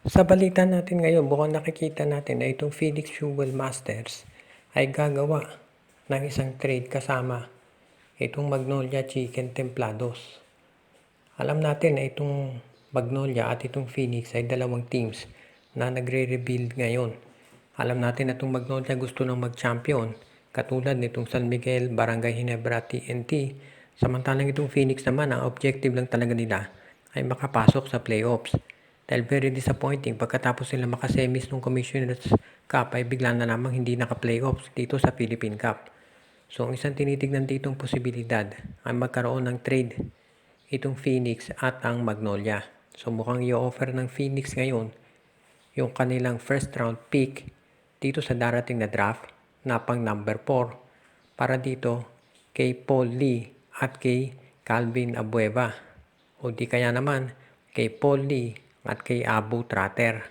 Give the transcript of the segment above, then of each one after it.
Sa balita natin ngayon, mukhang nakikita natin na itong Phoenix Fuel Masters ay gagawa ng isang trade kasama itong Magnolia Chicken Templados. Alam natin na itong Magnolia at itong Phoenix ay dalawang teams na nagre-rebuild ngayon. Alam natin na itong Magnolia gusto nang mag-champion katulad nitong San Miguel, Barangay Ginebra, TNT. Samantalang itong Phoenix naman, ang objective lang talaga nila ay makapasok sa playoffs. Dahil very disappointing pagkatapos sila makasemis ng Commissioner's Cup ay bigla na lamang hindi naka-playoffs dito sa Philippine Cup. So ang isang tinitignan ditong posibilidad ay magkaroon ng trade itong Phoenix at ang Magnolia. So mukhang i-offer ng Phoenix ngayon yung kanilang first round pick dito sa darating na draft na pang number 4 para dito kay Paul Lee at kay Calvin Abueva. O di kaya naman kay Paul Lee at kay Abu Tratter.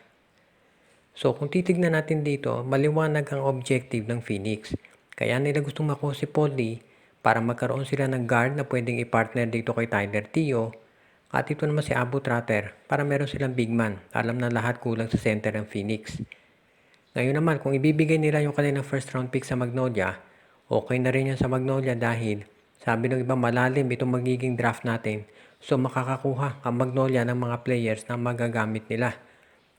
So kung titignan natin dito, maliwanag ang objective ng Phoenix. Kaya nila gustong makuha si Paul Lee para magkaroon sila ng guard na pwedeng i-partner dito kay Tyler Tio. At ito naman si Abu Tratter para meron silang big man. Alam na lahat kulang sa center ng Phoenix. Ngayon naman, kung ibibigay nila yung kanilang first round pick sa Magnolia, okay na rin yan sa Magnolia dahil sabi ng iba malalim itong magiging draft natin. So makakakuha ang Magnolia ng mga players na magagamit nila.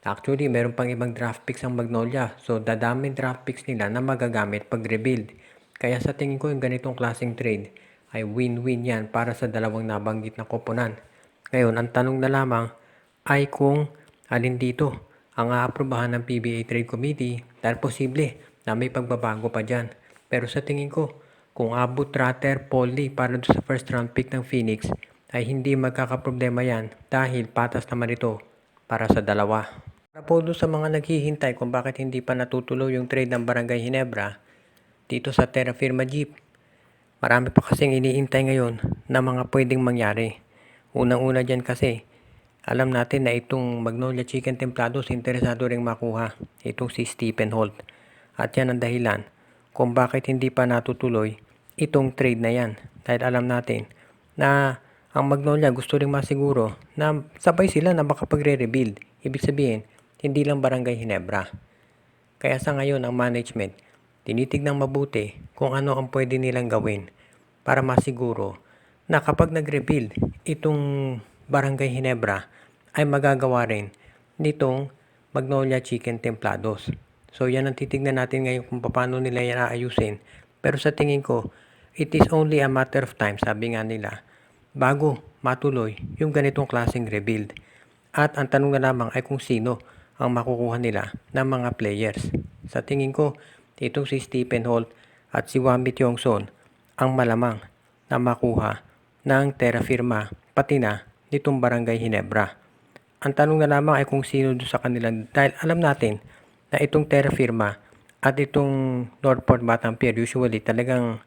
Actually, meron pang ibang draft picks ang Magnolia. So dadaming draft picks nila na magagamit pag rebuild. Kaya sa tingin ko yung ganitong klaseng trade ay win-win yan para sa dalawang nabanggit na koponan. Ngayon, ang tanong na lamang ay kung alin dito ang aaprubahan ng PBA Trade Committee dahil posible na may pagbabago pa dyan. Pero sa tingin ko, kung Abu Tratter, Paul Lee para sa first round pick ng Phoenix ay hindi magkakaproblema yan dahil patas naman ito para sa dalawa. Para po doon sa mga naghihintay kung bakit hindi pa natutuloy yung trade ng Barangay Ginebra dito sa Terra Firma Jeep, marami pa kasing iniintay ngayon na mga pwedeng mangyari. Unang-una dyan kasi, alam natin na itong Magnolia Chicken Templados interesado ring makuha itong si Stephen Holt. At yan ang dahilan kung bakit hindi pa natutuloy itong trade na yan. Dahil alam natin na ang Magnolia gusto ring masiguro na sabay sila na makapagre-rebuild. Ibig sabihin, hindi lang Barangay Ginebra. Kaya sa ngayon ang management, tinitignan mabuti kung ano ang pwede nilang gawin para masiguro na kapag nag-rebuild itong Barangay Ginebra ay magagawa rin nitong Magnolia Chicken Templados. So yan ang titignan natin ngayon kung paano nila yan aayusin. Pero sa tingin ko, it is only a matter of time, sabi nga nila, bago matuloy yung ganitong klaseng rebuild. At ang tanong na lamang ay kung sino ang makukuha nila ng mga players. Sa tingin ko, itong si Stephen Holt at si Wambit Yongson ang malamang na makuha ng Terra Firma pati na nitong Barangay Ginebra. Ang tanong na lamang ay kung sino doon sa kanilang dahil alam natin na itong Terra Firma at itong Northport Batang Pier usually talagang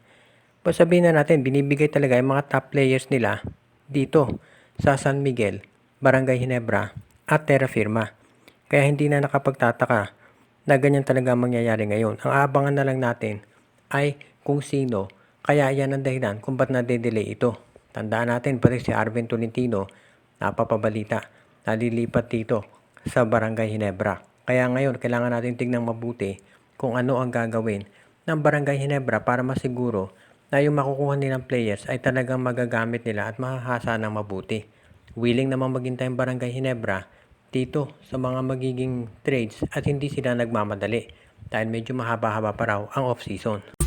sabihin na natin, binibigay talaga yung mga top players nila dito sa San Miguel, Barangay Ginebra at Terra Firma. Kaya hindi na nakapagtataka na ganyan talaga mangyayari ngayon. Ang aabangan na lang natin ay kung sino, kaya yan ang dahilan kung ba't nade-delay ito. Tandaan natin pati si Arvin Tolentino, napapabalita, nalilipat dito sa Barangay Ginebra. Kaya ngayon, kailangan natin tignan mabuti kung ano ang gagawin ng Barangay Ginebra para masiguro na yung makukuha nilang players ay talagang magagamit nila at mahahasa ng mabuti. Willing namang maghintay ang Barangay Ginebra dito sa mga magiging trades at hindi sila nagmamadali dahil medyo mahaba-haba pa raw ang off-season.